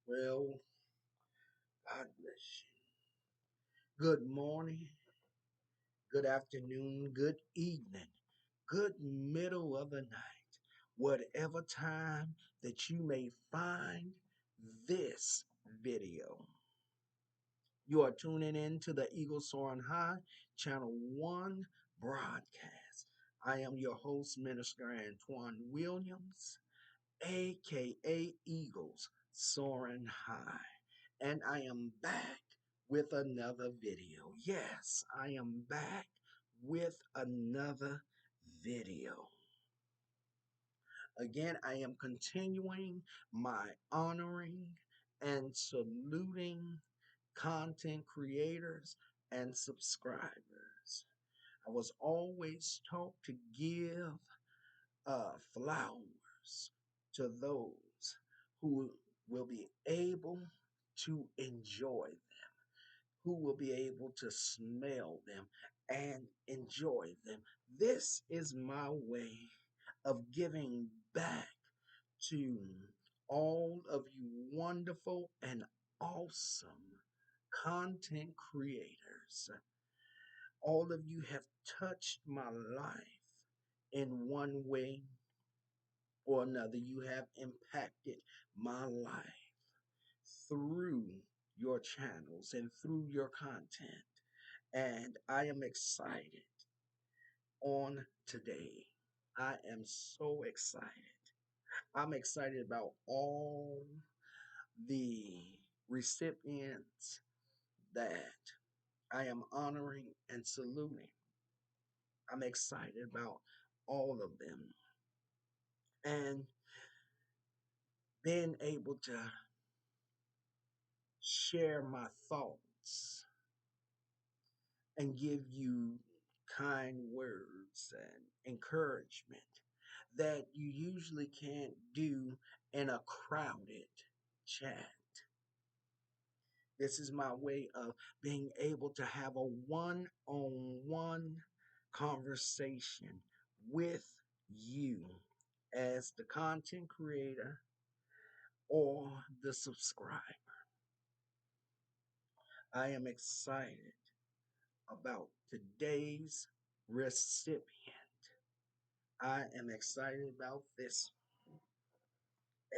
Well, God bless you. Good morning, good afternoon, good evening, good middle of the night, whatever time that you may find this video. You are tuning in to the Eagle Soaring High, Channel 1 broadcast. I am your host, Minister Antoine Williams, aka Eagles Soaring High. And I am back with another video. Yes, I am back with another video. Again, I am continuing my honoring and saluting content creators and subscribers. I was always taught to give flowers to those who will be able to enjoy them, who will be able to smell them and enjoy them. This is my way of giving back to all of you wonderful and awesome content creators. All of you have touched my life in one way or another. You have impacted my life through your channels and through your content. And I am excited on today. I am so excited. I'm excited about all the recipients that I am honoring and saluting. I'm excited about all of them and being able to share my thoughts and give you kind words and encouragement that you usually can't do in a crowded chat. This is my way of being able to have a one-on-one conversation with you as the content creator or the subscriber. I am excited about today's recipient. I am excited about this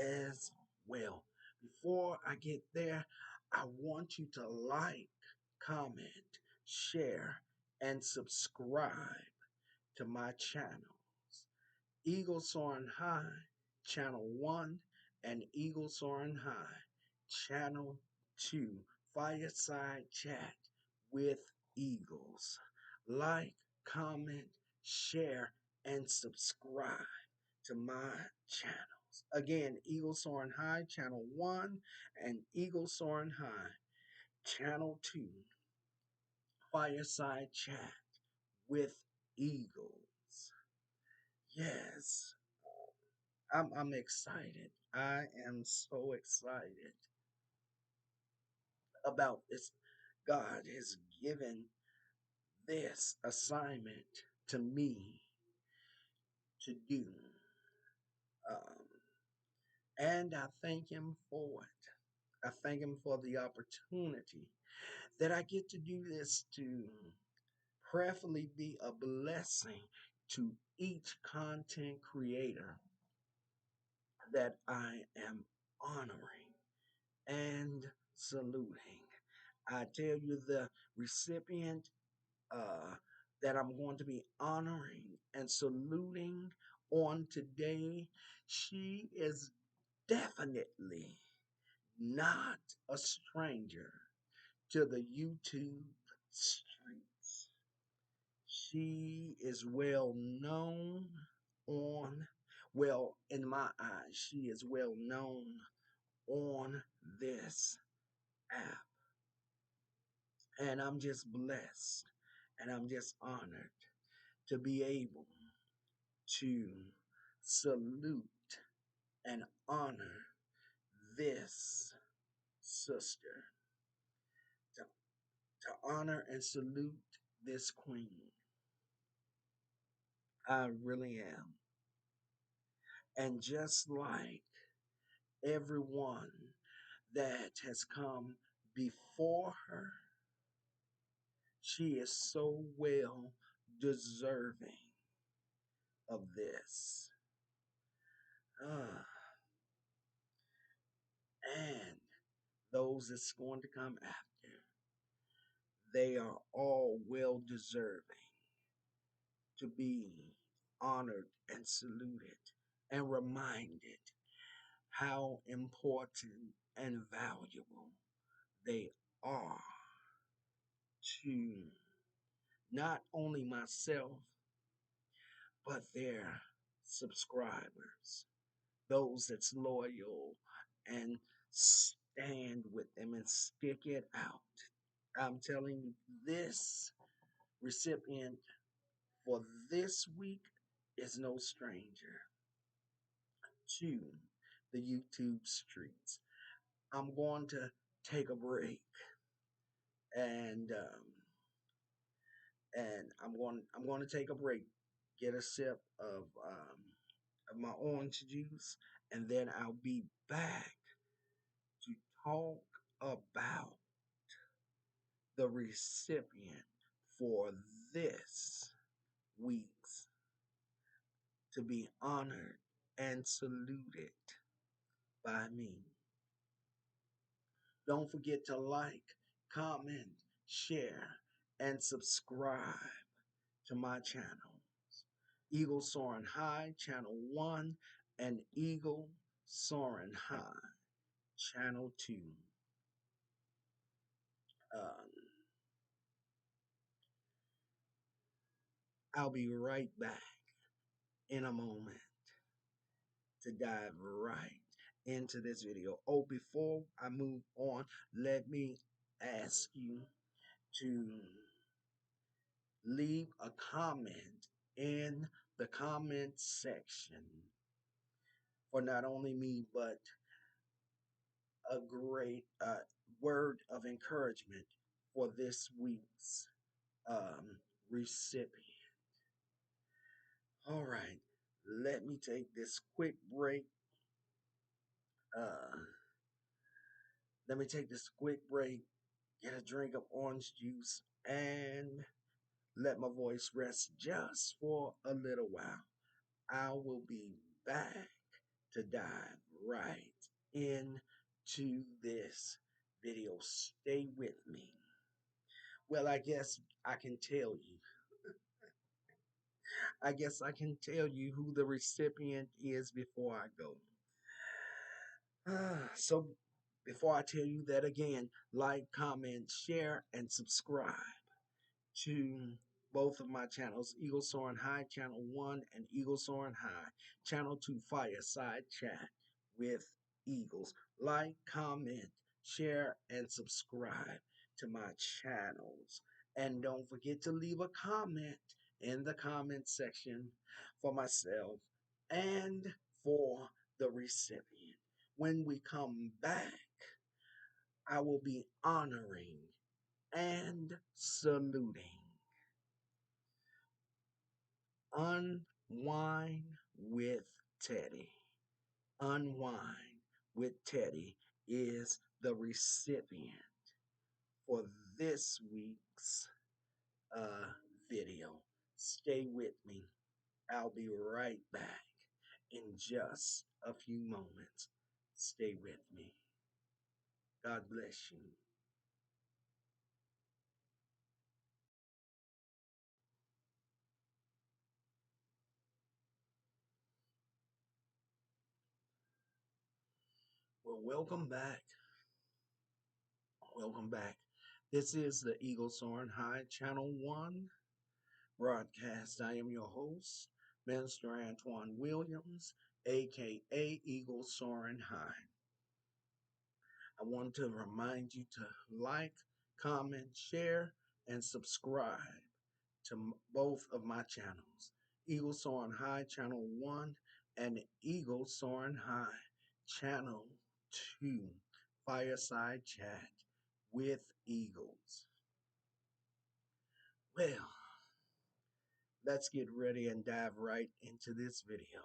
as well. Before I get there, I want you to like, comment, share, and subscribe to my channels. Eagle Soaring High, Channel 1, and Eagle Soaring High, Channel 2, Fireside Chat with Eagles. Like, comment, share, and subscribe to my channels. Again, Eagle Soaring High, Channel 1, and Eagle Soaring High, Channel 2, Fireside Chat with Eagles. Yes, I'm excited. I am so excited about this. God has given this assignment to me to do. Um, and I thank Him for it. I thank Him for the opportunity that I get to do this to prayerfully be a blessing to each content creator that I am honoring and saluting. I tell you, the recipient uh, that I'm going to be honoring and saluting on today, she is definitely not a stranger to the YouTube streets. She is well known on, well, in my eyes, she is well known on this app. And I'm just blessed and I'm just honored to be able to salute and honor this sister, to, to honor and salute this queen. I really am. And just like everyone that has come before her. She is so well deserving of this. Ah, and those that's going to come after, they are all well deserving to be honored and saluted and reminded how important and valuable they are to not only myself, but their subscribers, those that's loyal and stand with them and stick it out. I'm telling you, this recipient for this week is no stranger to the YouTube streets. I'm going to take a break and I'm going to take a break, get a sip of my orange juice, and then I'll be back to talk about the recipient for this week's to be honored and saluted by me. Don't forget to like, comment, share, and subscribe to my channels. Eagle Soaring High, Channel 1, and Eagle Soaring High, Channel 2. Um, I'll be right back in a moment to dive right into this video. Oh, before I move on, let me ask you to leave a comment in the comment section for not only me, but a great word of encouragement for this week's recipient. All right, let me take this quick break. Uh, let me take this quick break, get a drink of orange juice, and let my voice rest just for a little while. I will be back to dive right into this video. Stay with me. Well, I guess I can tell you. I guess I can tell you who the recipient is before I go. So, before I tell you that again, like, comment, share, and subscribe to both of my channels, Eagle Soaring High Channel 1 and Eagle Soaring High Channel 2 Fireside Chat with Eagles. Like, comment, share, and subscribe to my channels. And don't forget to leave a comment in the comment section for myself and for the recipient. When we come back, I will be honoring and saluting Unwine with Teddy. Unwine with Teddy is the recipient for this week's video. Stay with me. I'll be right back in just a few moments. Stay with me. God bless you. Well, welcome back. Welcome back. This is the Eagle Soaring High Channel 1 broadcast. I am your host, Minister Antoine Williams, aka Eagle Soaring High. I want to remind you to like, comment, share, and subscribe to both of my channels, Eagle Soaring High Channel 1 and Eagle Soaring High Channel 2, Fireside Chat with Eagles. Well, let's get ready and dive right into this video.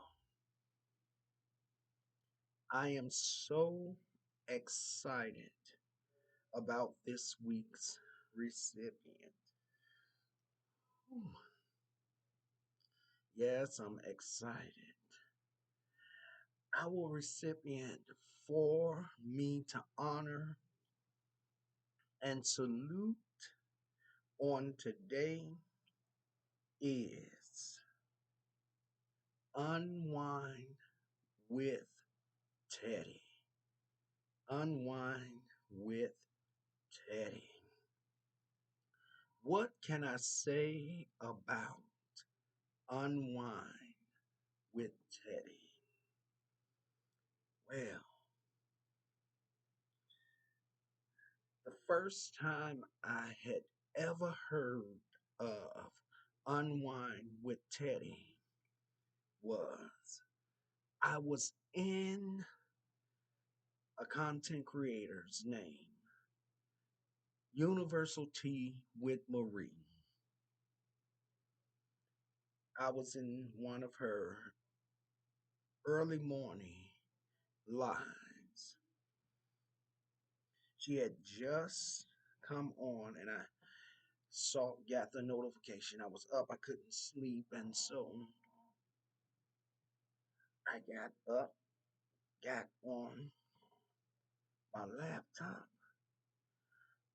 I am so excited about this week's recipient. Whew. Yes, I'm excited. Our recipient for me to honor and salute on today is Unwind with Teddy. Unwind with Teddy. What can I say about Unwind with Teddy? Well, the first time I had ever heard of Unwind with Teddy was I was in a content creator's name, Universal Tea with Marie. I was in one of her early morning lives. She had just come on and I got the notification. I was up, I couldn't sleep, and so I got up, got on my laptop,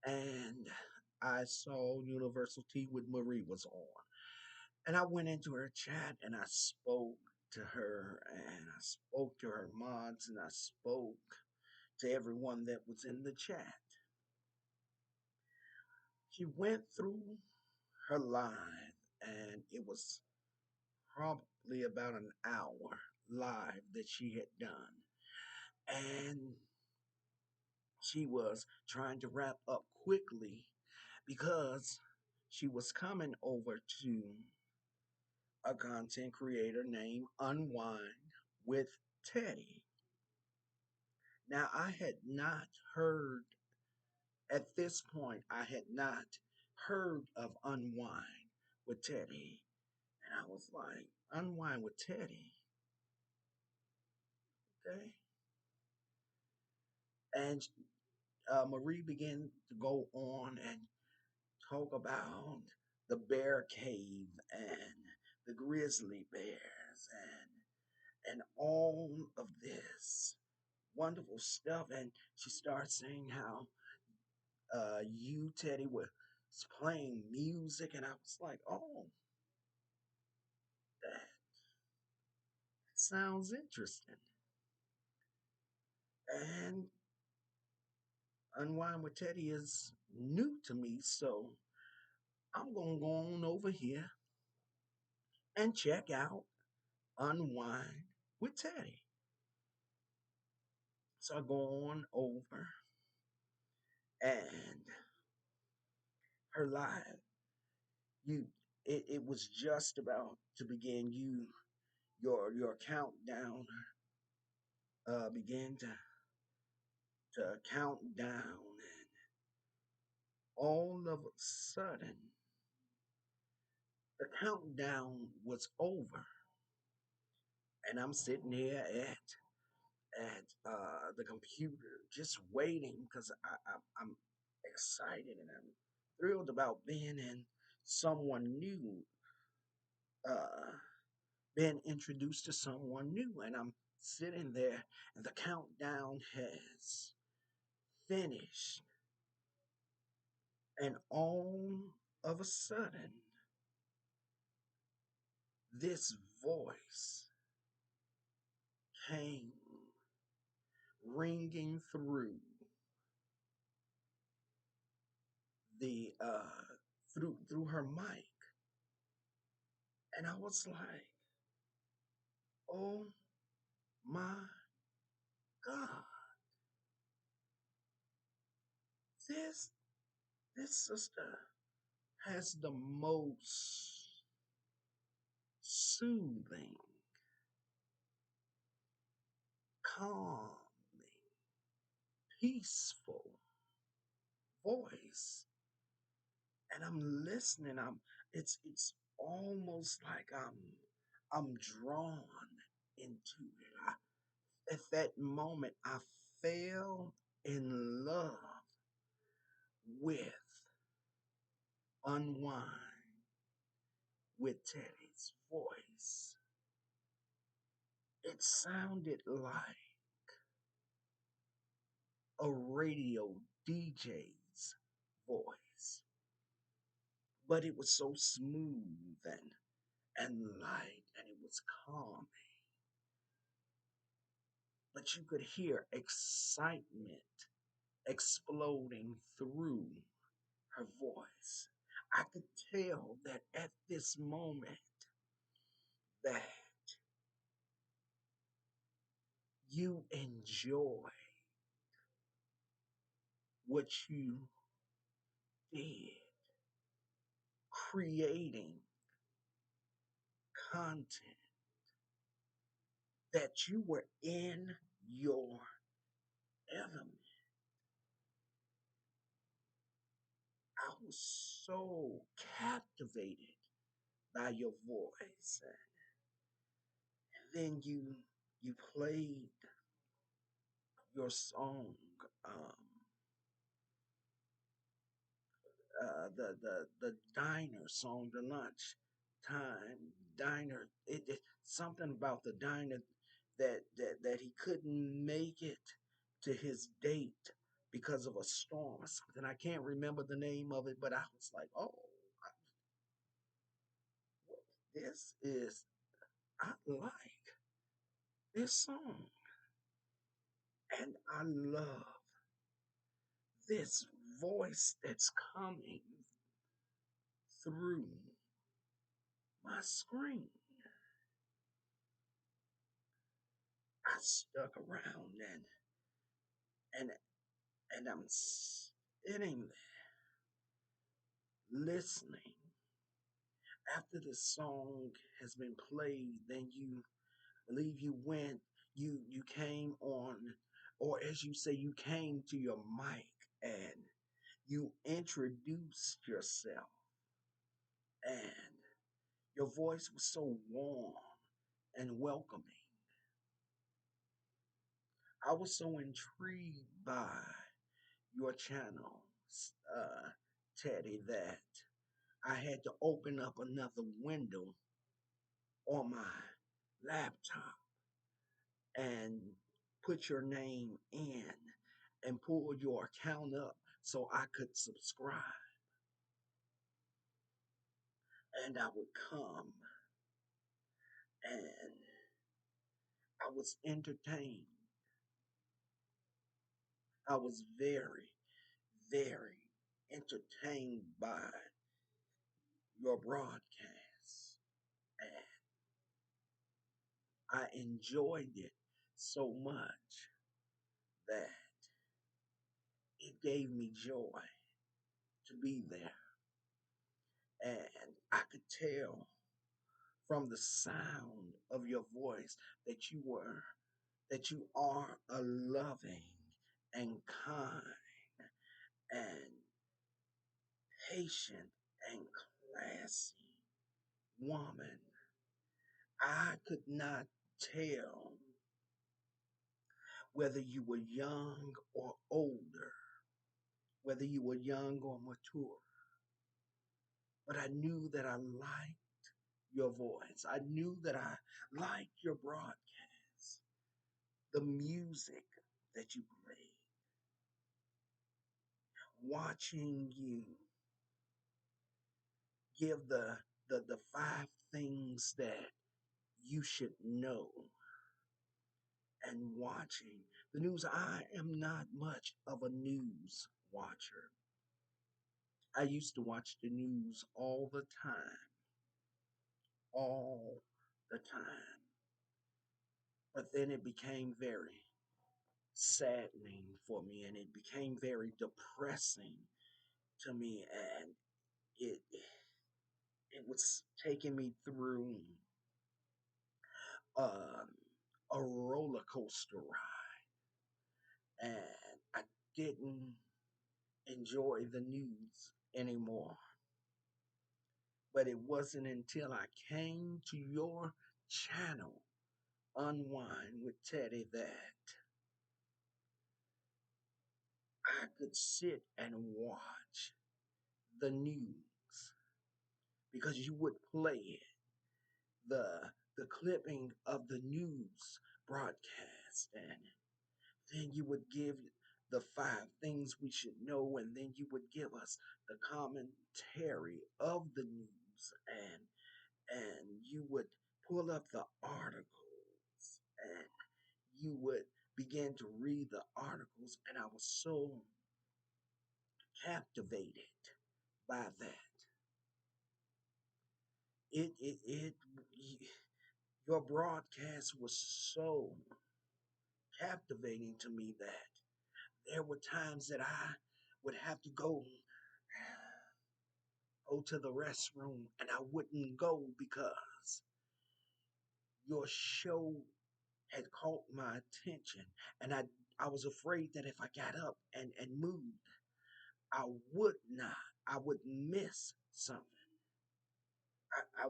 and I saw Universal Tea with Marie was on. And I went into her chat and I spoke to her and I spoke to her mods and I spoke to everyone that was in the chat. She went through her live and it was probably about an hour live that she had done. And she was trying to wrap up quickly because she was coming over to a content creator named Unwind with Teddy. Now, I had not heard, at this point, I had not heard of Unwind with Teddy. And I was like, Unwind with Teddy? Okay. And Marie began to go on and talk about the bear cave and the grizzly bears and all of this wonderful stuff. And she starts saying how you, Teddy, was playing music, and I was like, oh, that sounds interesting. And Unwind with Teddy is new to me, so I'm gonna go on over here and check out Unwind with Teddy. So I go on over and her live. You it was just about to begin. Your countdown began to count down, and all of a sudden the countdown was over, and I'm sitting here at the computer just waiting because I'm excited and I'm thrilled about being in someone new, uh, being introduced to someone new, and I'm sitting there and the countdown has finished, and all of a sudden this voice came ringing the through her mic, and I was like, oh my God, this this sister has the most soothing, calming, peaceful voice, and I'm listening. It's almost like I'm drawn into it. At that moment, I fell in love with Unwine with Teddy's voice. It sounded like a radio DJ's voice, but it was so smooth and light, and it was calm. But you could hear excitement exploding through her voice. I could tell that at this moment that you enjoy what you did, creating content, that you were in your element. I was so captivated by your voice. And then you played your song, um, the diner song, the lunch time diner. It something about the diner that he couldn't make it to his date because of a storm or something. I can't remember the name of it, but I was like, oh, this is I like this song, and I love this voice that's coming through my screen. I stuck around and and I'm sitting there listening. After the song has been played, then you believe you went, you came on, or as you say, you came to your mic and you introduced yourself, and your voice was so warm and welcoming. I was so intrigued by your channel, uh, Teddy, that I had to open up another window on my laptop and put your name in and pull your account up so I could subscribe. And I would come and I was entertained. I was very, very entertained by your broadcast. And I enjoyed it so much that it gave me joy to be there. And I could tell from the sound of your voice that you are a loving and kind and patient and classy woman. I could not tell whether you were young or older, whether you were young or mature, but I knew that I liked your voice. I knew that I liked your broadcast, the music that you played, watching you give the five things that you should know, and watching the news. I am not much of a news watcher. I used to watch the news all the time. But then it became very saddening for me, and it became very depressing to me, and it it was taking me through um, a roller coaster ride, and I didn't enjoy the news anymore. But it wasn't until I came to your channel, Unwind with Teddy, that I could sit and watch the news because you would play the clipping of the news broadcast, and then you would give the five things we should know, and then you would give us the commentary of the news, and you would pull up the articles, and you would begin to read the articles, and I was so captivated by that. It your broadcast was so captivating to me that there were times that I would have to go to the restroom, and I wouldn't go because your show had caught my attention, and I was afraid that if I got up and moved, I would not. I would miss something. I, I,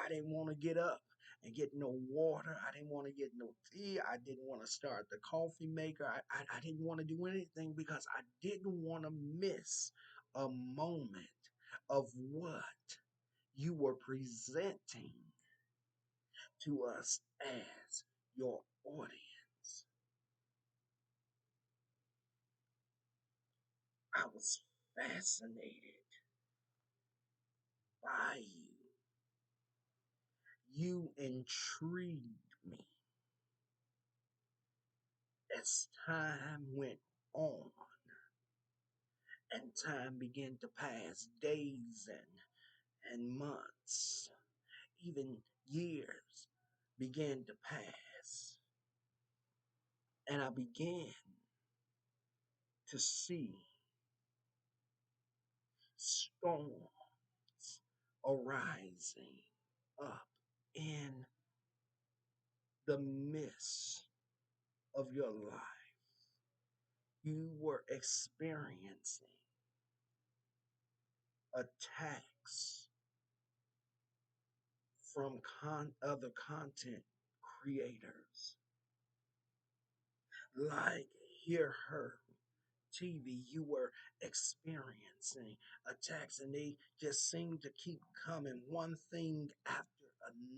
I didn't want to get up and get no water. I didn't want to get no tea. I didn't want to start the coffee maker. I didn't want to do anything because I didn't want to miss a moment of what you were presenting to us as your audience. I was fascinated by you. You intrigued me as time went on and time began to pass, days and months, even years began to pass. And I began to see storms arising up in the midst of your life. You were experiencing attacks from other content creators like Hear Her TV. You were experiencing attacks, and they just seemed to keep coming, one thing after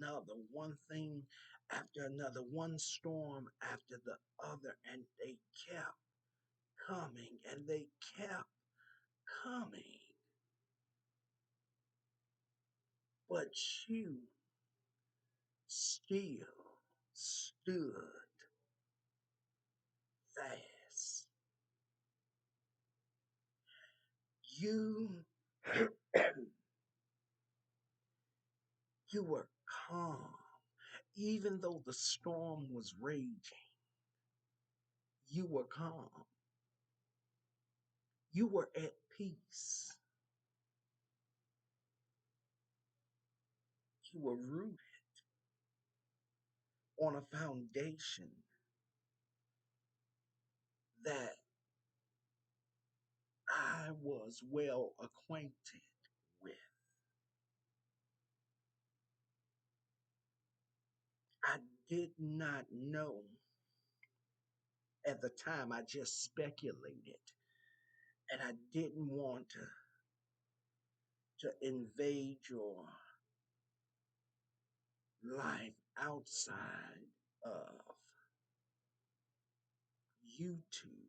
another, one thing after another, one storm after the other, and they kept coming and they kept coming. But you still stood fast. You you were calm. Even though the storm was raging, you were calm. You were at peace. You were rooted on a foundation that I was well acquainted with. I did not know at the time, I just speculated. And I didn't want to invade your life outside of YouTube.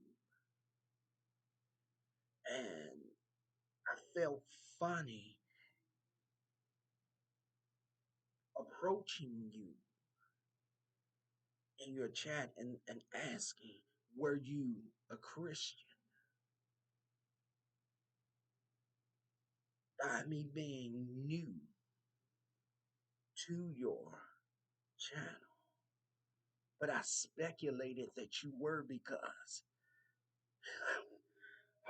And I felt funny approaching you in your chat and asking, were you a Christian? By me being new to your channel. But I speculated that you were because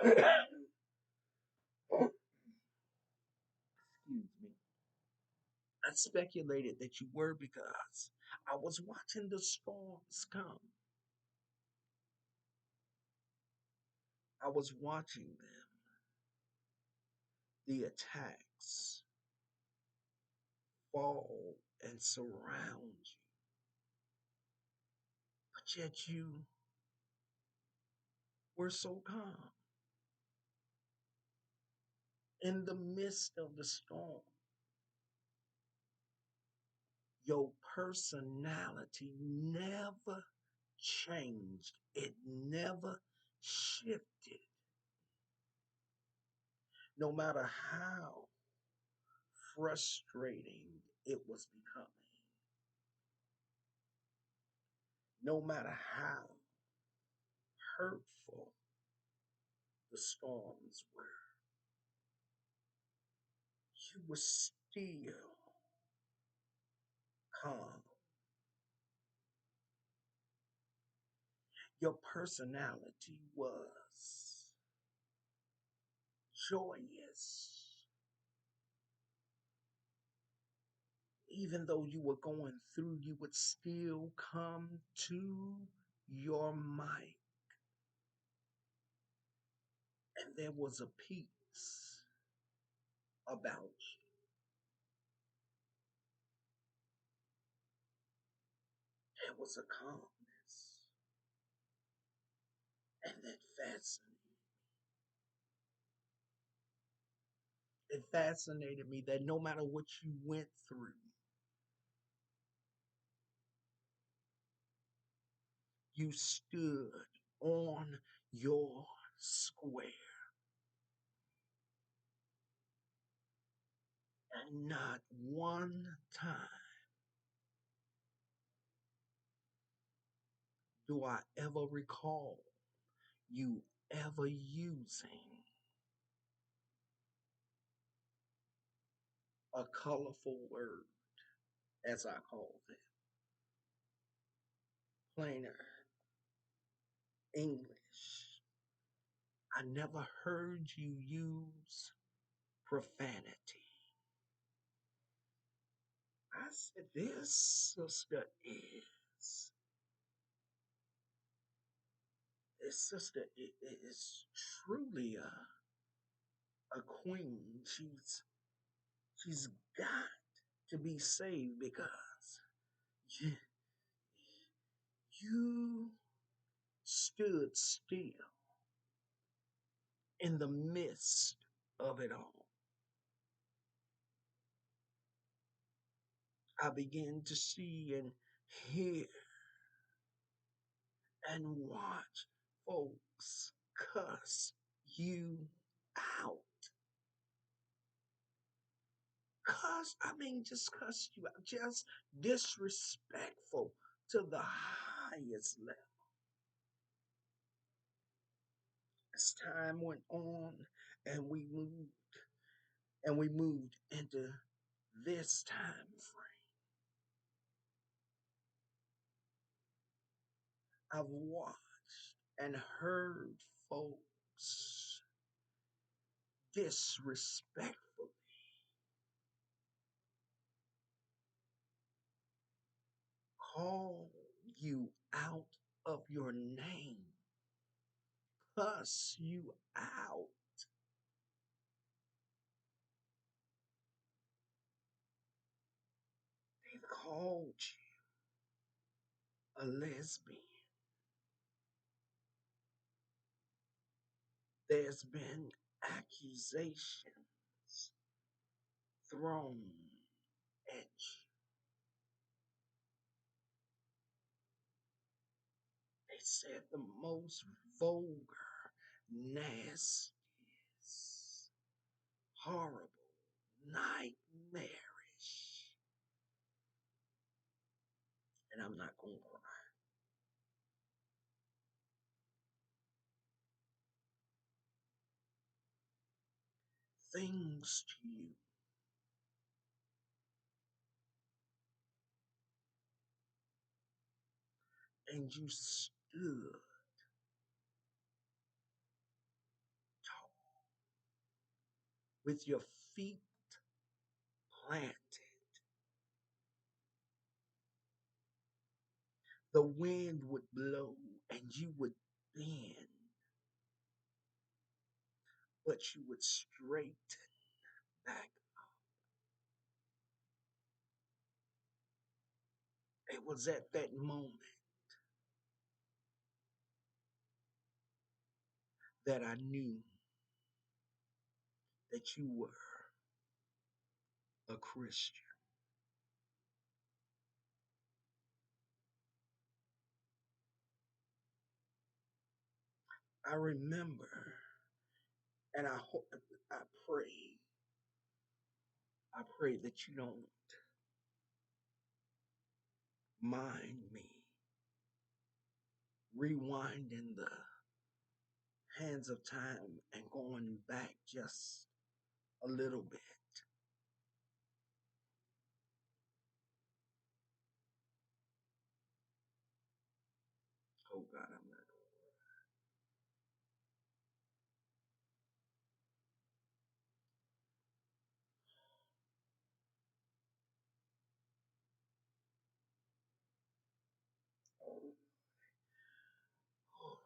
excuse me. I speculated that you were because I was watching the storms come. I was watching them, the attacks fall and surround you. But yet you were so calm. In the midst of the storm, your personality never changed. It never shifted, no matter how frustrating it was becoming, no matter how hurtful the storms were. You were still calm. Your personality was joyous. Even though you were going through, you would still come to your mic. And there was a peace about you. There was a calmness. And that fascinated. It fascinated me that no matter what you went through, you stood on your square. And not one time do I ever recall you ever using a colorful word, as I called it, plainer English. I never heard you use profanity. I said, this sister is, this sister is truly a queen. She's got to be saved because you, you stood still in the midst of it all. I began to see and hear and watch folks cuss you out. Just cuss you out, just disrespectful to the highest level. As time went on and we moved into this time frame, I've watched and heard folks disrespectfully call you out of your name, cuss you out. They've called you a lesbian. There's been accusations thrown at you. They said the most vulgar, nastiest, horrible, nightmarish. And I'm not going to cry. Things to you. And you stood tall with your feet planted. The wind would blow and you would bend, but you would straighten back. It was at that moment that I knew that you were a Christian. I remember, and I hope, I pray, I pray that you don't mind me rewinding the hands of time and going back just a little bit. Oh God, I'm not. Oh, oh.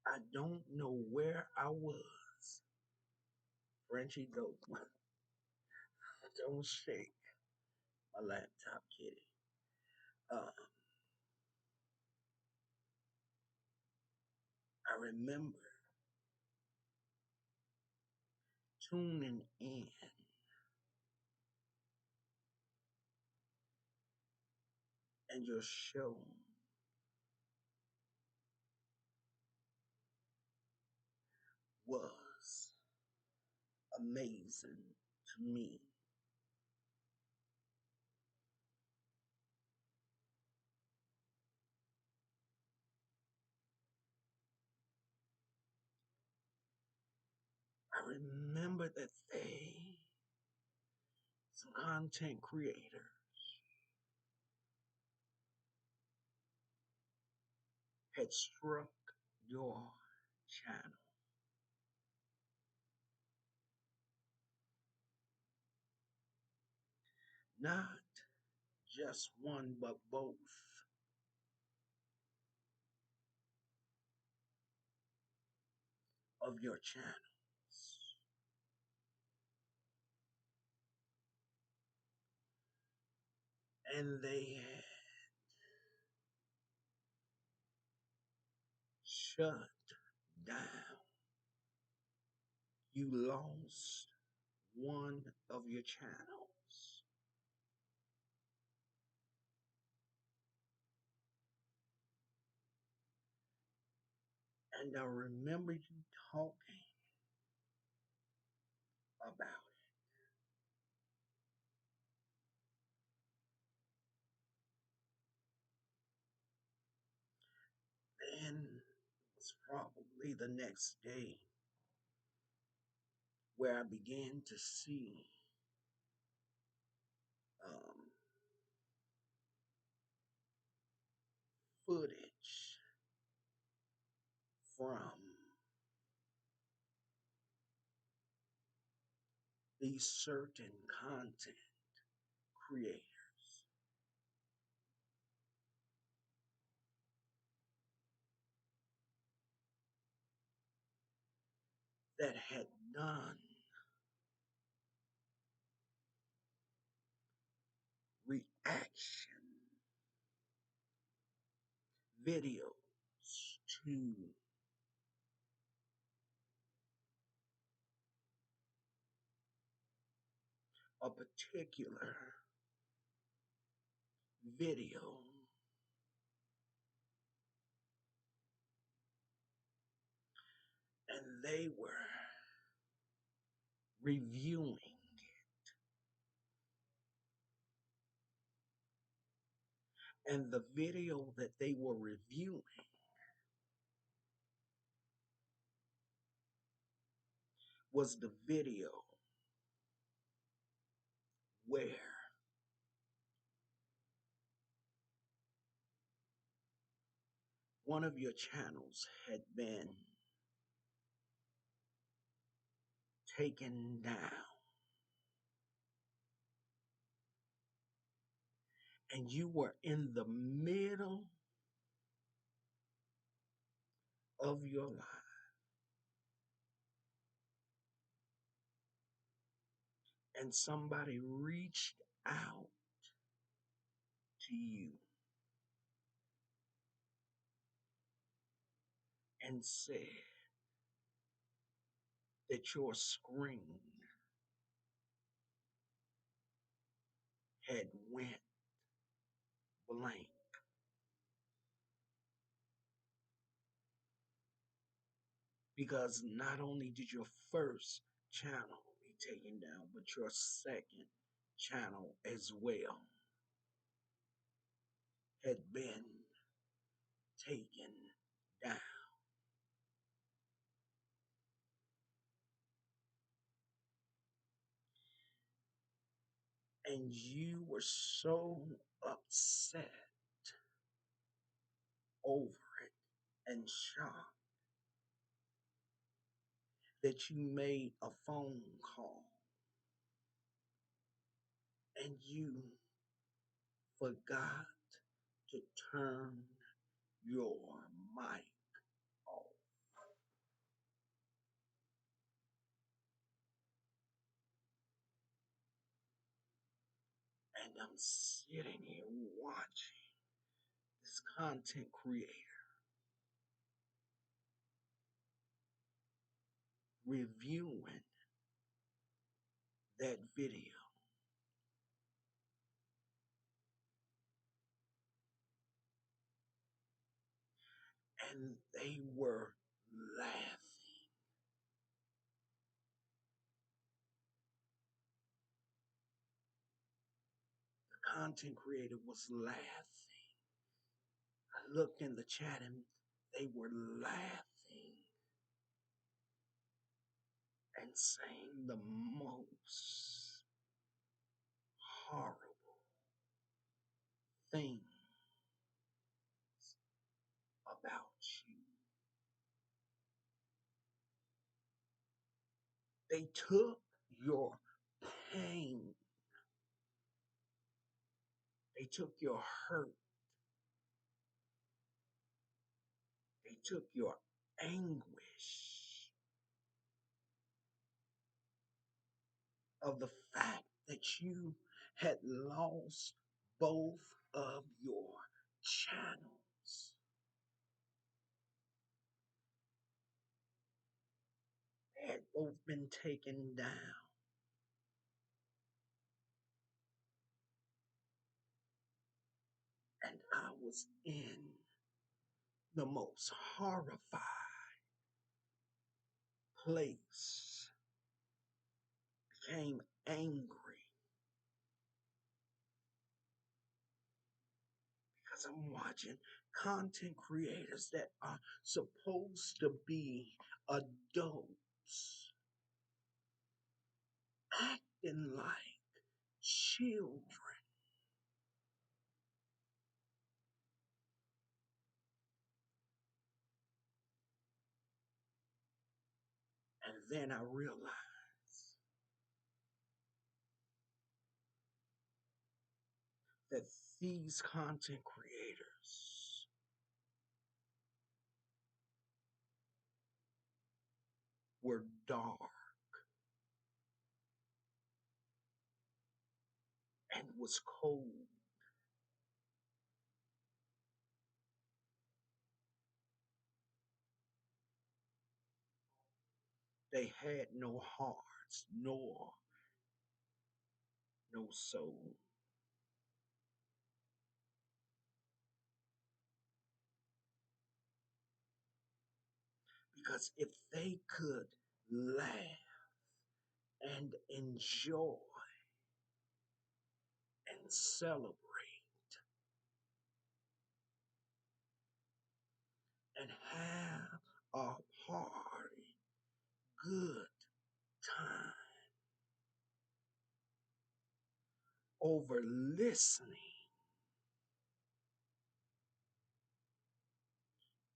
I don't know where I was. Frenchie, don't shake my laptop, kitty. Um, I remember tuning in and your show was amazing to me. I remember that some content creators, had struck your channel. Not just one, but both of your channels. And they had shut down. You lost one of your channels. And I remember you talking about it. Then it was probably the next day where I began to see um, footage from these certain content creators that had done reaction videos to a particular video, and they were reviewing, and the video that they were reviewing was the video where one of your channels had been taken down, and you were in the middle of your life, and somebody reached out to you and said that your screen had went blank, because not only did your first channel be taken down, but your second channel as well had been taken down. And you were so upset over it and shocked that you made a phone call and you forgot to turn your mic off. And I'm sitting here watching this content creator reviewing that video. And they were laughing. The content creator was laughing. I looked in the chat and they were laughing and saying the most horrible things about you. They took your pain, they took your hurt, they took your anguish of the fact that you had lost both of your channels. They had both been taken down. And I was in the most horrified place, became angry because I'm watching content creators that are supposed to be adults acting like children. And then I realized that these content creators were dark and was cold. They had no hearts, nor no soul. Because if they could laugh and enjoy and celebrate and have a party, good time over listening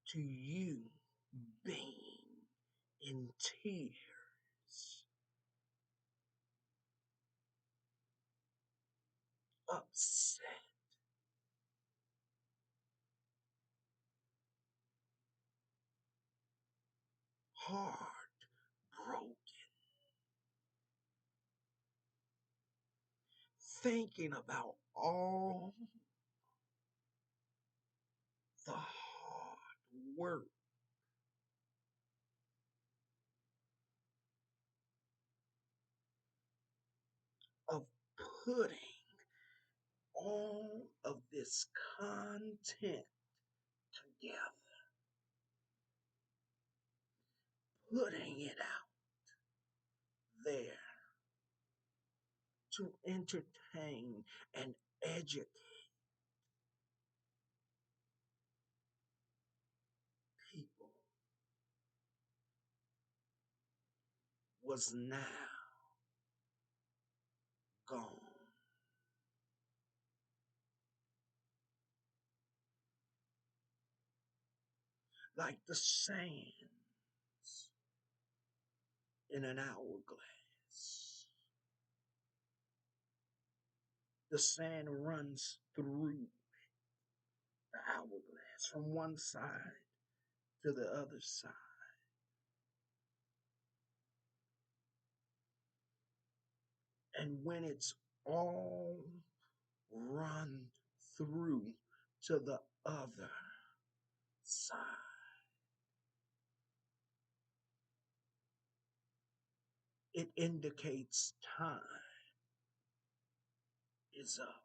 to you being in tears, upset, heartbroken, thinking about all the hard work of putting all of this content together, putting it out there to entertain and educate people was now gone. Like the sands in an hourglass. The sand runs through the hourglass from one side to the other side. And when it's all run through to the other side, it indicates time is up.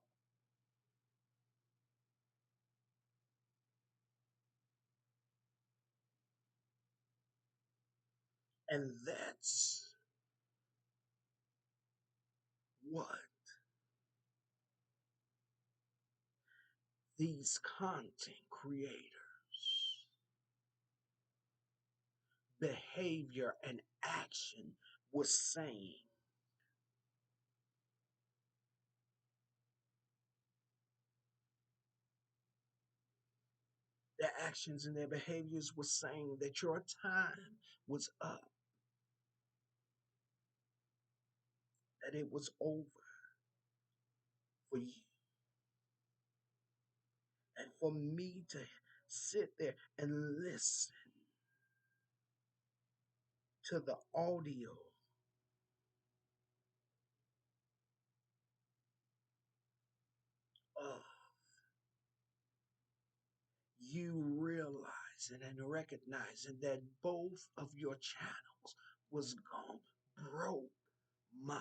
And that's what these content creators, behavior and action was saying. Their actions and their behaviors were saying that your time was up, that it was over for you. And for me to sit there and listen to the audio of you realizing and recognizing that both of your channels was gone broke my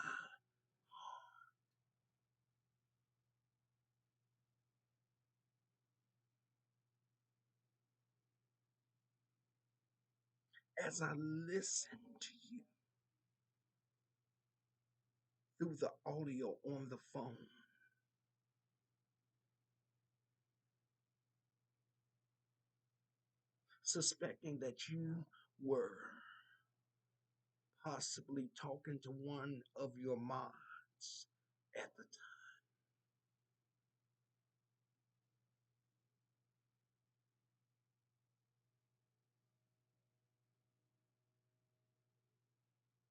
as I listened to you through the audio on the phone, suspecting that you were possibly talking to one of your mods at the time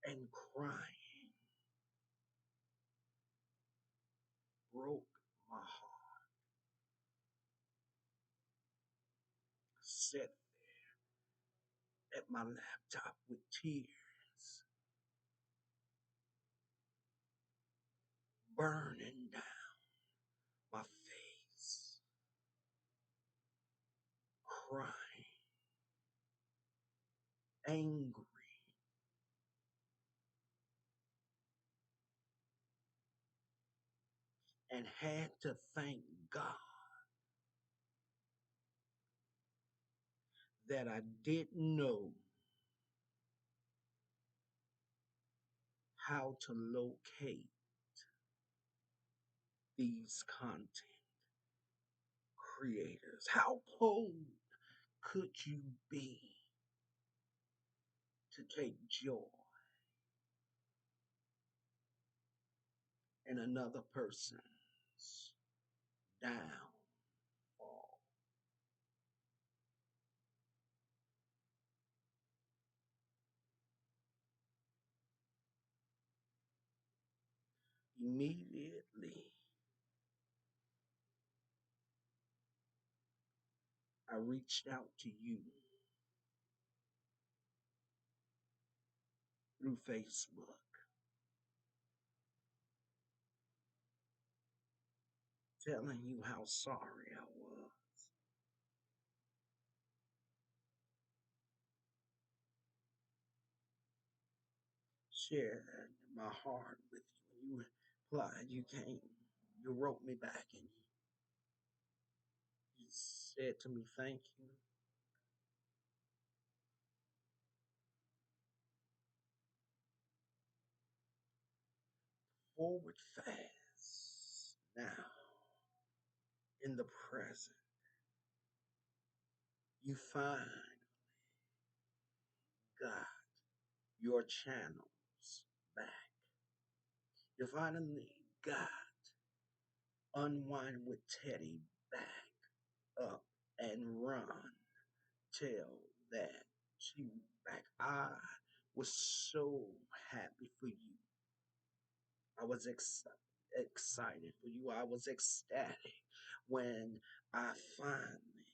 and crying broke my heart. Sat at my laptop with tears burning down my face, crying, angry, and had to thank God that I didn't know how to locate these content creators. How cold could you be to take joy in another person's downfall? Immediately, I reached out to you through Facebook, telling you how sorry I was. shared my heart with you. When you replied, you came, you wrote me back, and you said to me, thank you. Forward fast now in the present. You find God, your channels back. You finally got Unwind with Teddy back up and run. Tell that you back. I was so happy for you. I was excited for you. I was ecstatic when I finally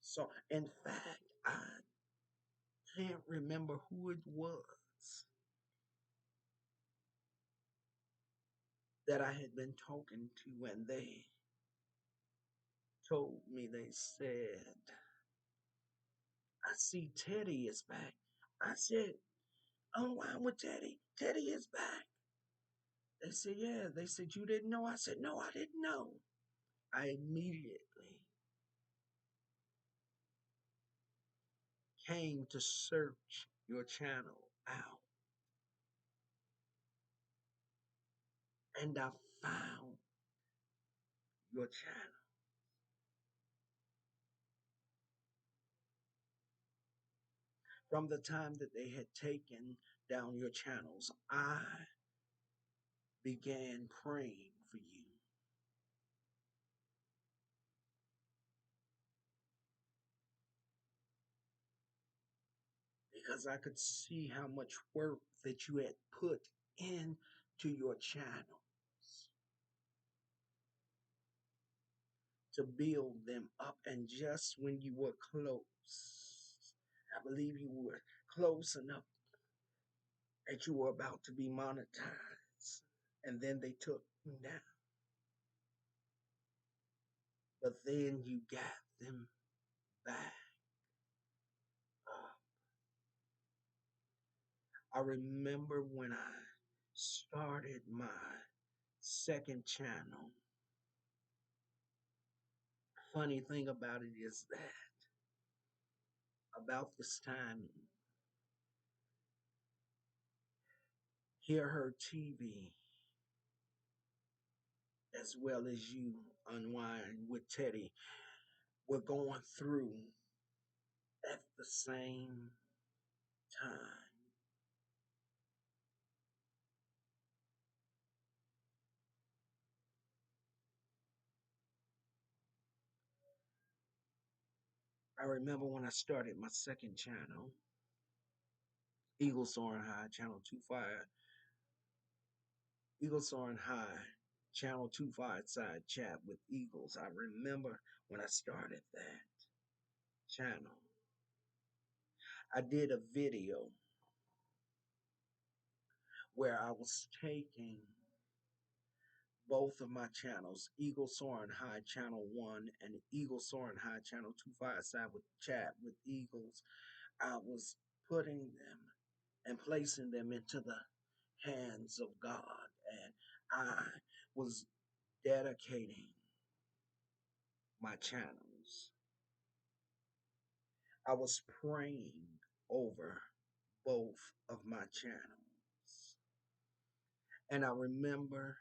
saw. In fact, I can't remember who it was that I had been talking to, and they told me, they said, I see Teddy is back. I said, Unwind with Teddy. Teddy is back. They said, yeah. They said, you didn't know? I said, no, I didn't know. I immediately came to search your channel out, and I found your channel. From the time that they had taken down your channels, I began praying for you because I could see how much work that you had put into your channels to build them up. And just when you were close, I believe you were close enough that you were about to be monetized, and then they took them down. But then you got them back up. I remember when I started my second channel. Funny thing about it is that about this time, Hear Her TV, as well as you, Unwind with Teddy, were going through at the same time. I remember when I started my second channel, Eagle Soaring High, Channel 25, Eagle Soaring High, Channel 25 Side Chat with Eagles. I remember when I started that channel, I did a video where I was taking both of my channels, Eagle Soaring High Channel 1 and Eagle Soaring High Channel 25 Side with Chat with Eagles. I was putting them and placing them into the hands of God, and I was dedicating my channels. I was praying over both of my channels. And I remember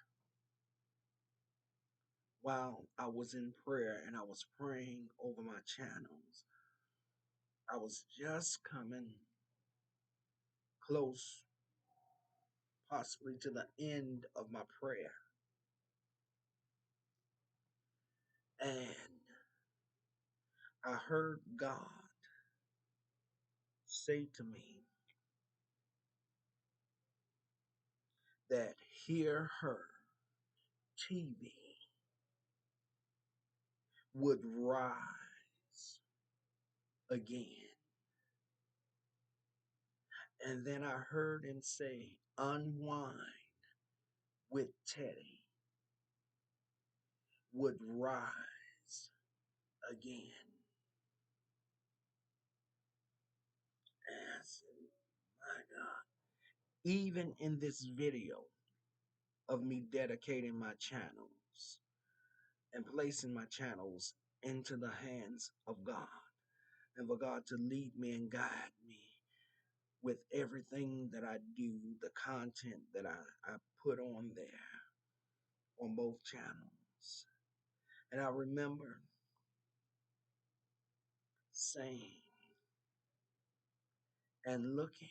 while I was in prayer and I was praying over my channels, I was just coming close, possibly to the end of my prayer. And I heard God say to me that Hear Her TV would rise again. And then I heard him say, Unwind with Teddy would rise again. And I said, my God. Even in this video of me dedicating my channels and placing my channels into the hands of God, and for God to lead me and guide me with everything that I do, the content that I put on there on both channels. And I remember saying and looking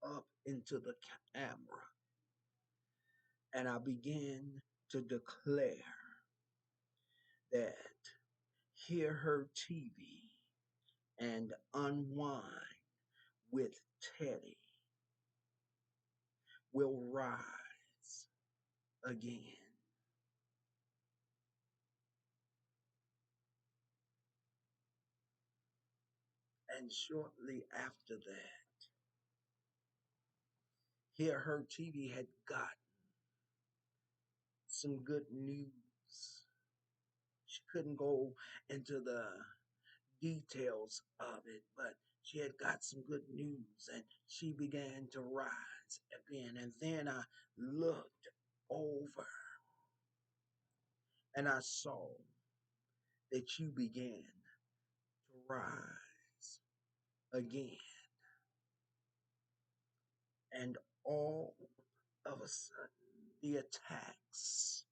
up into the camera, and I began to declare that Hear Her TV and Unwind with Teddy will rise again. And shortly after that, Hear Her TV had gotten some good news. She couldn't go into the details of it, but she had got some good news and she began to rise again. And then I looked over and I saw that you began to rise again. And all of a sudden, the attacks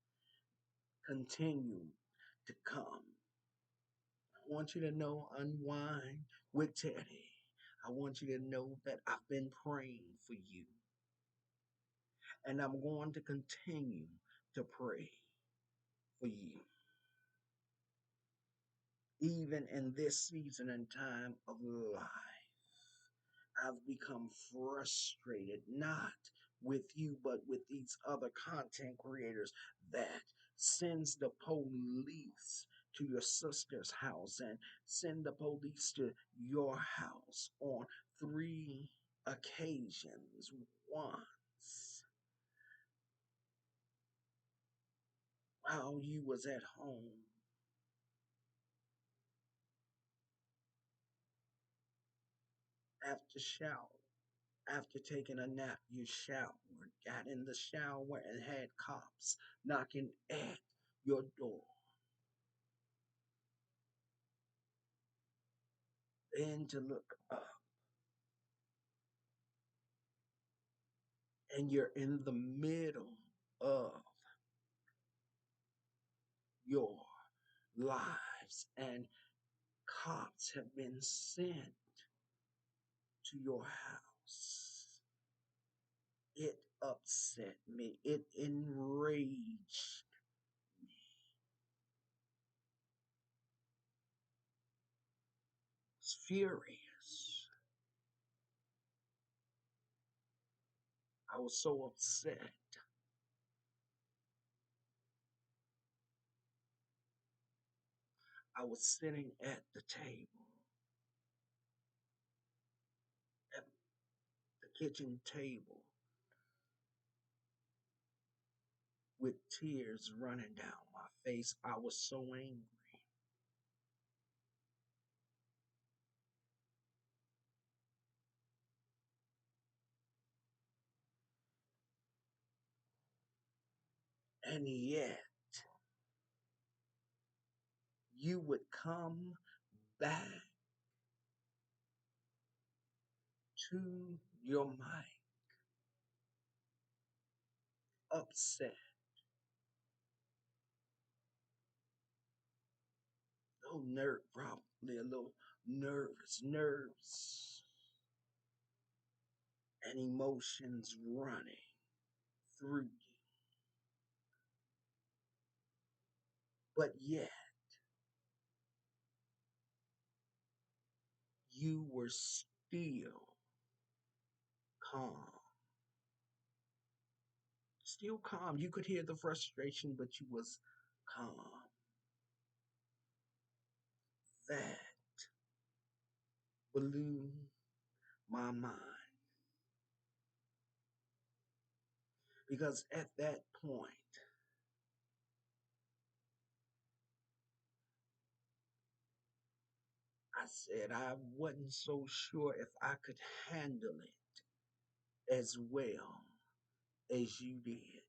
continue to come. I want you to know, Unwind with Teddy. I want you to know that I've been praying for you. And I'm going to continue to pray for you. Even in this season and time of life, I've become frustrated, not with you, but with these other content creators that sends the police to your sister's house and send the police to your house on 3 occasions. Once while you was at home after shower. After taking a nap, you showered, got in the shower, and had cops knocking at your door. Then to look up, and you're in the middle of your lives, and cops have been sent to your house. It upset me. It enraged me. I was furious. I was so upset. I was sitting at the table, at the kitchen table, with tears running down my face. I was so angry. And yet, you would come back to your mind upset, a little probably a little nerves and emotions running through you. But yet, you were still calm. Still calm. You could hear the frustration, but you was calm. That blew my mind. Because at that point, I said I wasn't so sure if I could handle it as well as you did.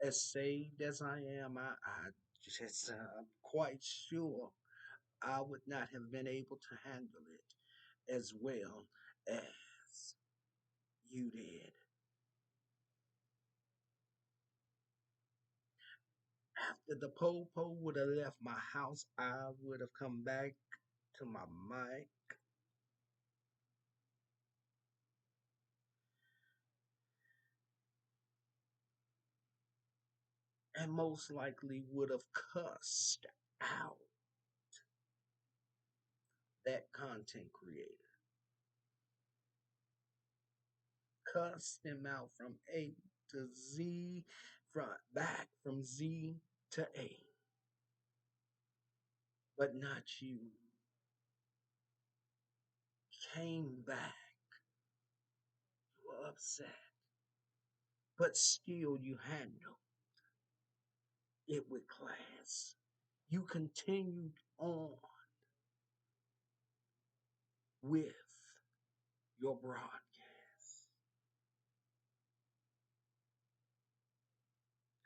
As saved as I am, I just I'm quite sure I would not have been able to handle it as well as you did. After the po would have left my house, I would have come back to my mic and most likely would have cussed out that content creator, cussed him out from A to Z, from Z to A, but not you. Came back, you were upset, but still you handled it with class. You continued on with your broadcast.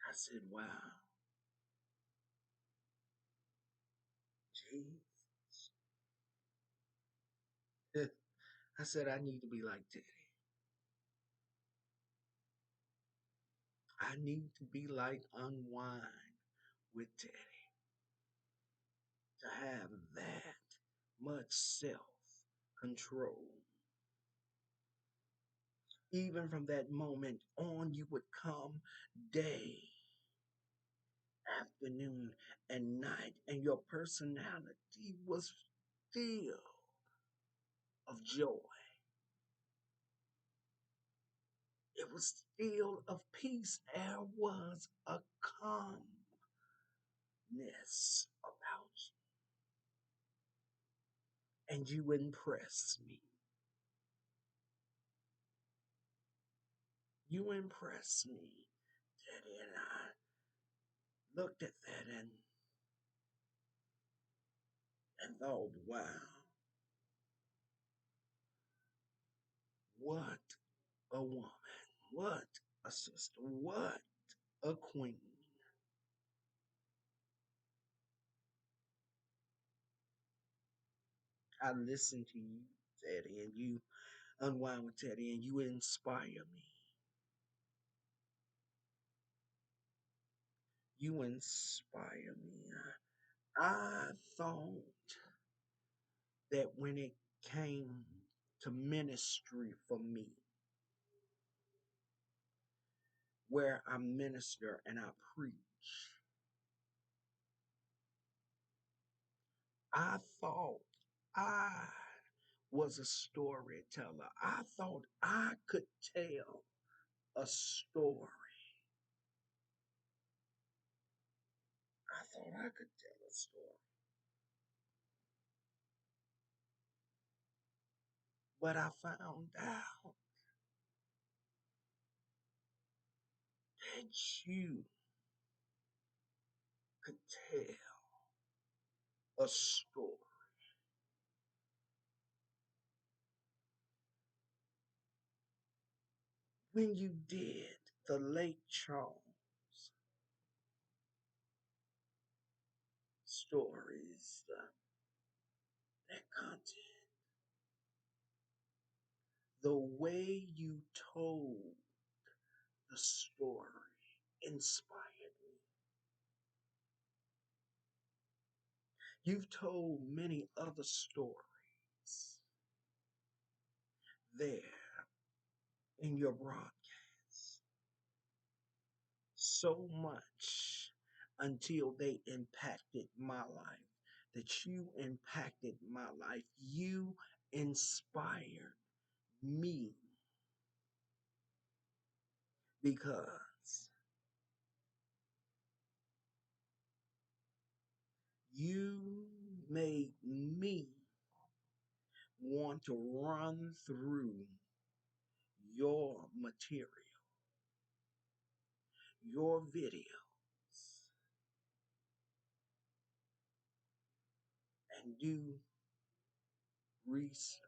I said, wow, gee. I said, I need to be like Teddy. I need to be like Unwine with Teddy to have that much self control. Even from that moment on, you would come day, afternoon, and night, and your personality was still of joy. It was still of peace. There was a calmness about you, and you impressed me. You impressed me, Daddy, and I looked at that and thought, wow, what a woman, what a sister, what a queen. I listen to you, Teddy, and you unwind with Teddy, and you inspire me. You inspire me. I thought that when it came to ministry for me, where I minister and I preach, I thought I was a storyteller. I thought I could tell a story. I thought I could tell a story. But I found out that you could tell a story. When you did the Lake Charles stories, that content, the way you told the story inspired me. You've told many other stories there in your broadcast so much until they impacted my life. That you impacted my life. You inspired me because you made me want to run through your material, your videos, and do research.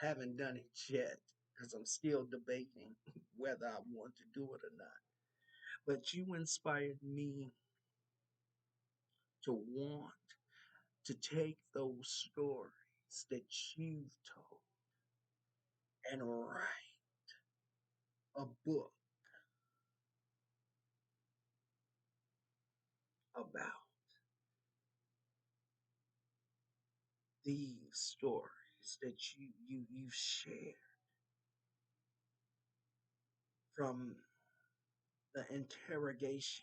Haven't done it yet because I'm still debating whether I want to do it or not. But you inspired me to want to take those stories that you've told and write a book about these stories that you've shared from the interrogations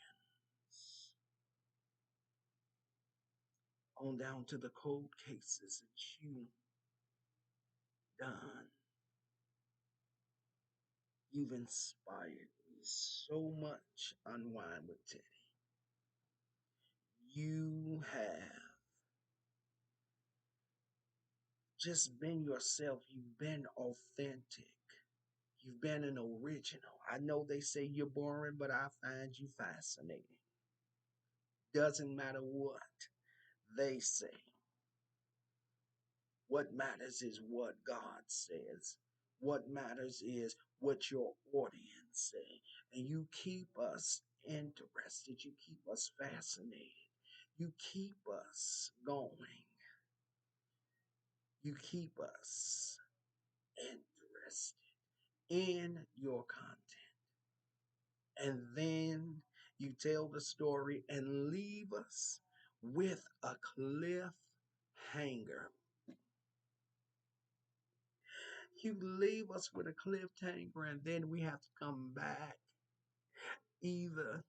on down to the cold cases that you've done. You've inspired me so much, Unwind with Teddy. You have just been yourself. You've been authentic. You've been an original. I know they say you're boring, but I find you fascinating. Doesn't matter what they say. What matters is what God says. What matters is what your audience say. And you keep us interested. You keep us fascinated. You keep us going. You keep us interested in your content. And then you tell the story and leave us with a cliffhanger. You leave us with a cliffhanger, and then we have to come back either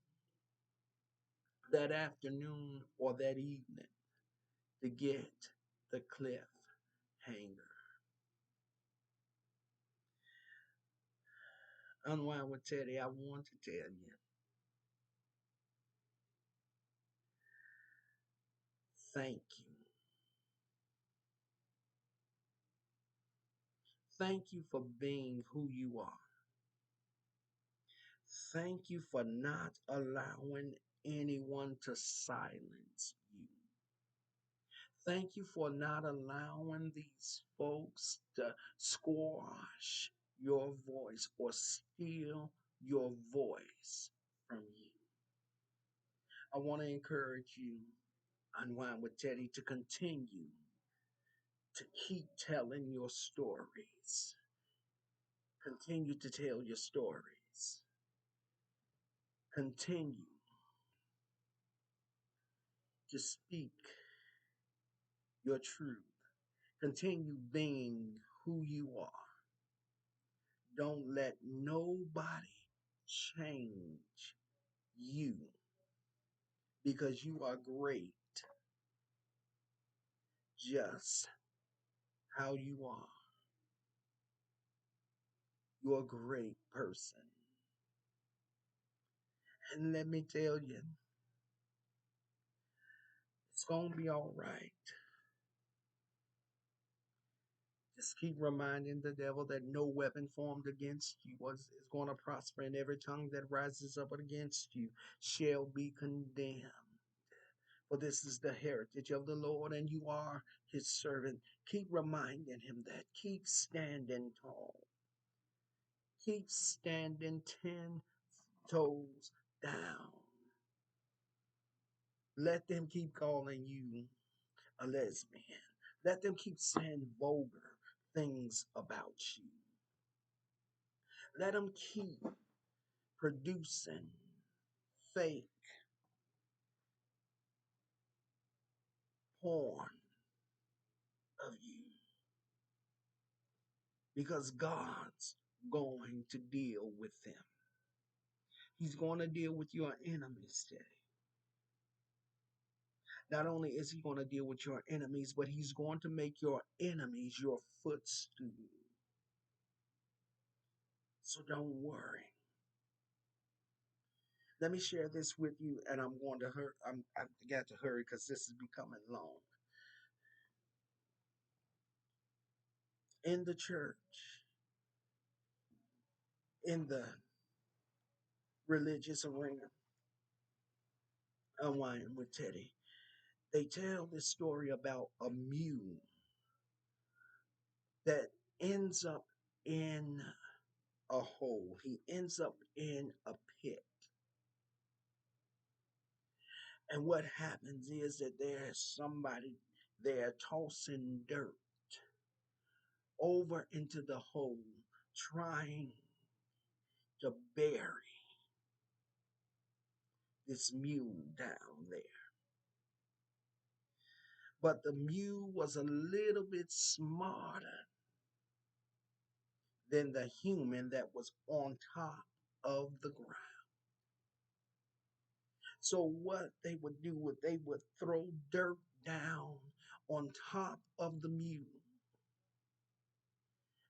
that afternoon or that evening to get the cliffhanger. Unwind with Teddy, I want to tell you, thank you. Thank you for being who you are. Thank you for not allowing anyone to silence you. Thank you for not allowing these folks to squash your voice or steal your voice from you. I want to encourage you, Unwind with Teddy, to continue to keep telling your stories. Continue to tell your stories. Continue to speak your truth. Continue being who you are. Don't let nobody change you because you are great just how you are. You're a great person. And let me tell you, it's going to be all right. Just keep reminding the devil that no weapon formed against you is going to prosper, and every tongue that rises up against you shall be condemned. For this is the heritage of the Lord, and you are his servant. Keep reminding him that. Keep standing tall. Keep standing 10 toes down. Let them keep calling you a lesbian. Let them keep saying vulgar things about you. Let them keep producing fake porn of you. Because God's going to deal with them. He's going to deal with your enemies today. Not only is he going to deal with your enemies, but he's going to make your enemies your footstool. So don't worry. Let me share this with you, and I'm going to hurry. I got to hurry because this is becoming long. In the church, in the religious arena, Unwind with Teddy, they tell this story about a mule that ends up in a hole. He ends up in a pit. And what happens is that there's somebody there tossing dirt over into the hole, trying to bury this mule down there. But the mule was a little bit smarter than the human that was on top of the ground. So what they would do was they would throw dirt down on top of the mule.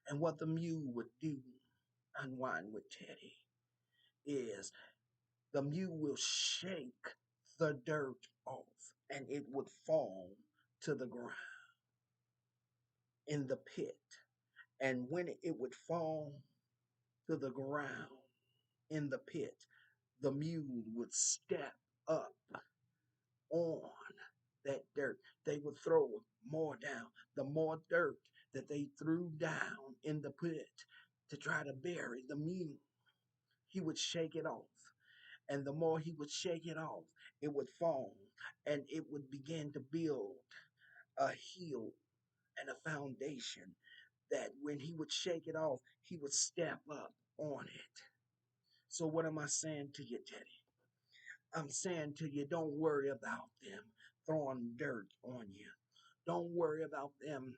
And what the mule would do, Unwind with Teddy, is the mule will shake the dirt off and it would fall to the ground in the pit. And when it would fall to the ground in the pit, the mule would step up on that dirt. They would throw more down. The more dirt that they threw down in the pit to try to bury the mule, he would shake it off. And the more he would shake it off, it would fall and it would begin to build a hill and a foundation that when he would shake it off, he would step up on it. So, what am I saying to you, Teddy? I'm saying to you, don't worry about them throwing dirt on you. Don't worry about them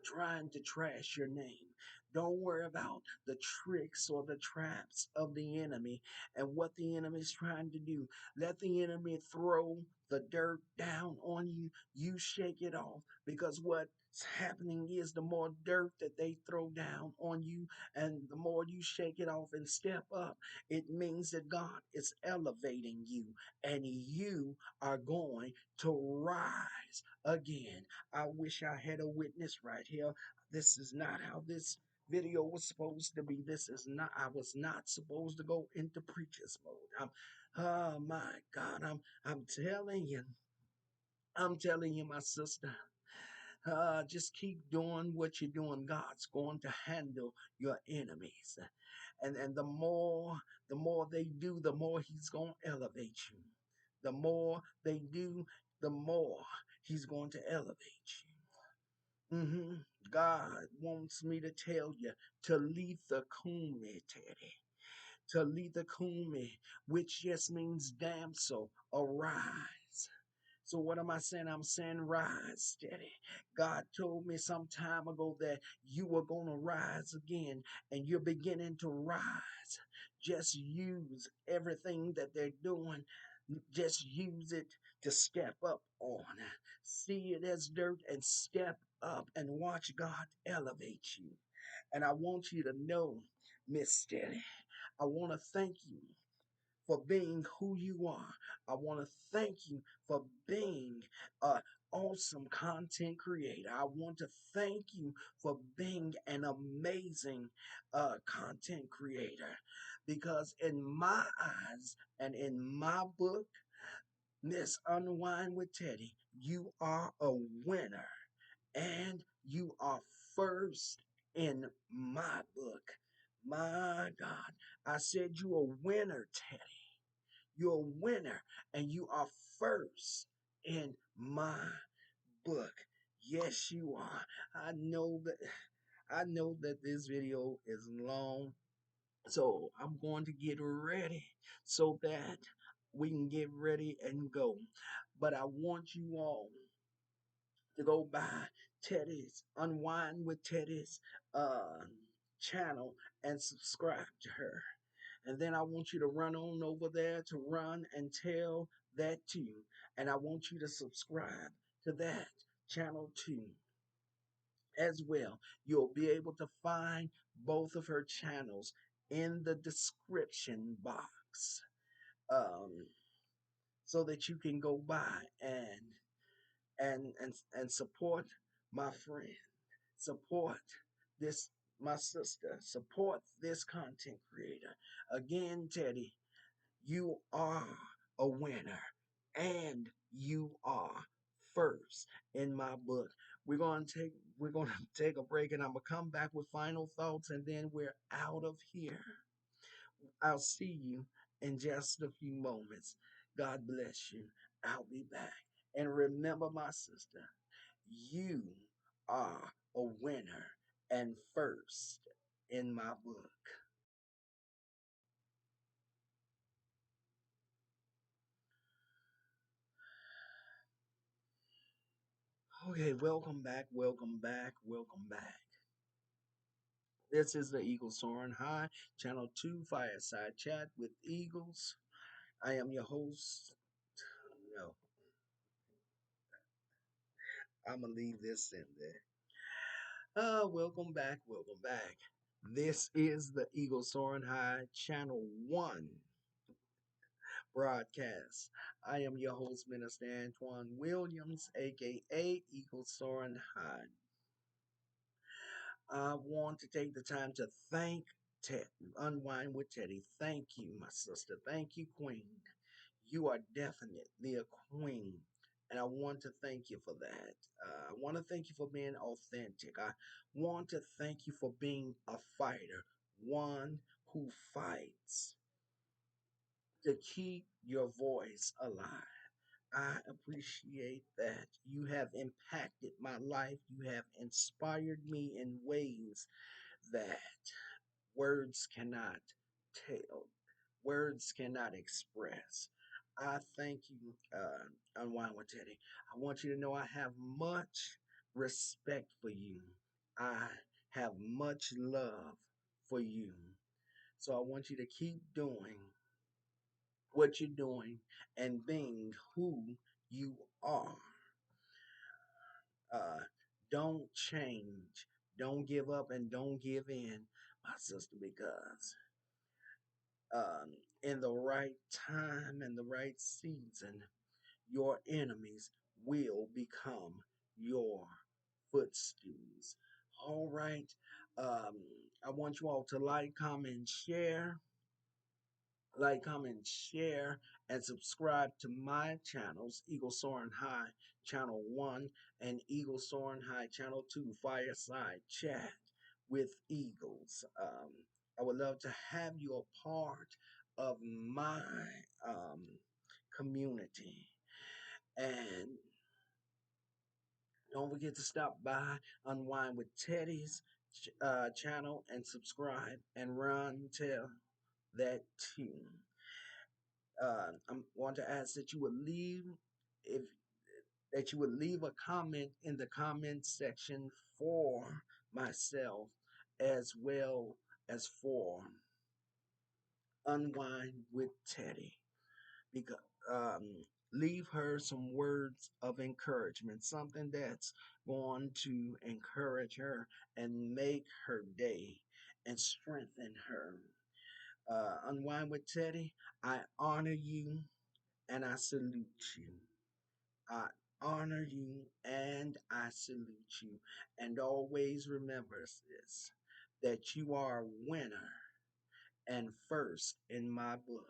trying to trash your name. Don't worry about the tricks or the traps of the enemy and what the enemy is trying to do. Let the enemy throw the dirt down on you. You shake it off because what's happening is the more dirt that they throw down on you and the more you shake it off and step up, it means that God is elevating you and you are going to rise again. I wish I had a witness right here. This is not how this video was supposed to be. This is not, I was not supposed to go into preacher's mode. Oh my God, I'm telling you, my sister, just keep doing what you're doing. God's going to handle your enemies. And the more they do, the more he's going to elevate you. The more they do, the more he's going to elevate you. God wants me to tell you, Talitha Kumi, Teddy. Talitha Kumi, which just means damsel, arise. So what am I saying? I'm saying rise, steady. God told me some time ago that you were going to rise again, and you're beginning to rise. Just use everything that they're doing. Just use it to step up on. See it as dirt and step up and watch God elevate you. And I want you to know, Miss Steady, I want to thank you for being who you are. I want to thank you for being an awesome content creator. I want to thank you for being an amazing content creator because in my eyes and in my book, Miss Unwind with Teddy, you are a winner and you are first in my book. My God, I said you a winner, Teddy. You're a winner and you are first in my book. Yes, you are. I know that this video is long, so I'm going to get ready so that we can get ready and go. But I want you all to go by Teddy's Unwind with Teddy's uh channel and subscribe to her. And then I want you to run on over there to run and tell that too. And I want you to subscribe to that channel too as well. You'll be able to find both of her channels in the description box so that you can go by and support my friend, support this my sister, support this content creator. Again, Teddy, you are a winner and you are first in my book. we're gonna take a break, and I'm gonna come back with final thoughts, and then we're out of here. I'll see you in just a few moments. God bless you. I'll be back. And remember, my sister, you are a winner and first in my book. Okay, welcome back, welcome back, welcome back. This is the Eagle Soaring High, Channel 2 Fireside Chat with Eagles. I am your host. No, I'm going to leave this in there. Welcome back, welcome back. This is the Eagle Soaring High, Channel 1 broadcast. I am your host, Minister Antoine Williams, aka Eagle Soaring High. I want to take the time to thank Ted, Unwind with Teddy. Thank you, my sister. Thank you, Queen. You are definitely a queen. And I want to thank you for that. I want to thank you for being authentic. I want to thank you for being a fighter, one who fights to keep your voice alive. I appreciate that. You have impacted my life. You have inspired me in ways that words cannot tell, words cannot express. I thank you, Unwind with Teddy. I want you to know I have much respect for you. I have much love for you. So I want you to keep doing what you're doing and being who you are. Uh, don't change. Don't give up and don't give in, my sister, because in the right time and the right season, your enemies will become your footstools. All right. Um, I want you all to like, comment, share. Like, comment, share, and subscribe to my channels, Eagle Soaring High Channel 1 and Eagle Soaring High Channel 2, Fireside Chat with Eagles. I would love to have you a part of my um, community. And don't forget to stop by Unwind with Teddy's channel and subscribe and run tell that tune. I want to ask that you would leave if that you would leave a comment in the comment section for myself as well as for Unwind with Teddy. Because leave her some words of encouragement, something that's going to encourage her and make her day and strengthen her. Unwind with Teddy, I honor you and I salute you. I honor you and I salute you. And always remember this, that you are a winner and first in my book.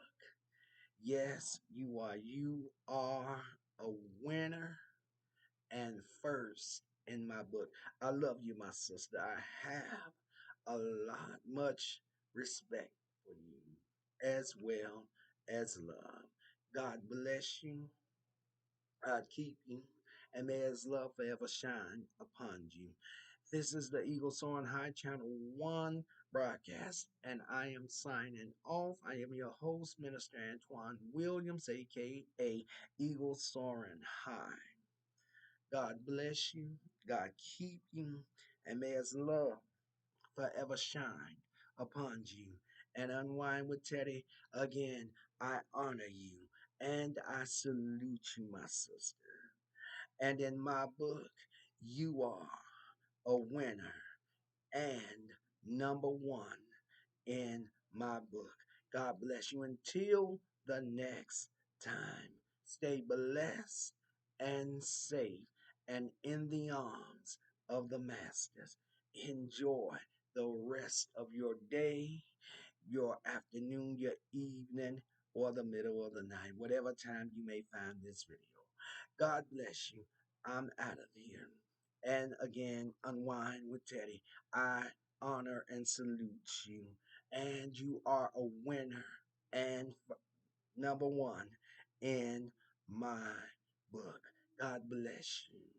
Yes, you are. You are a winner and first in my book. I love you, my sister. I have much respect for you as well as love. God bless you. God keep you, and may his love forever shine upon you. This is the Eagle Soaring High Channel 1 broadcast, and I am signing off. I am your host, Minister Antoine Williams, aka Eagle Soaring High. God bless you, God keep you, and may his love forever shine upon you. And Unwind with Teddy, again, I honor you and I salute you, my sister. And in my book, you are a winner and number one in my book. God bless you until the next time. Stay blessed and safe and in the arms of the masters. Enjoy the rest of your day, your afternoon, your evening, or the middle of the night, whatever time you may find this video. God bless you. I'm out of here. And again, Unwind with Teddy. I honor and salute you. And you are a winner and number one in my book. God bless you.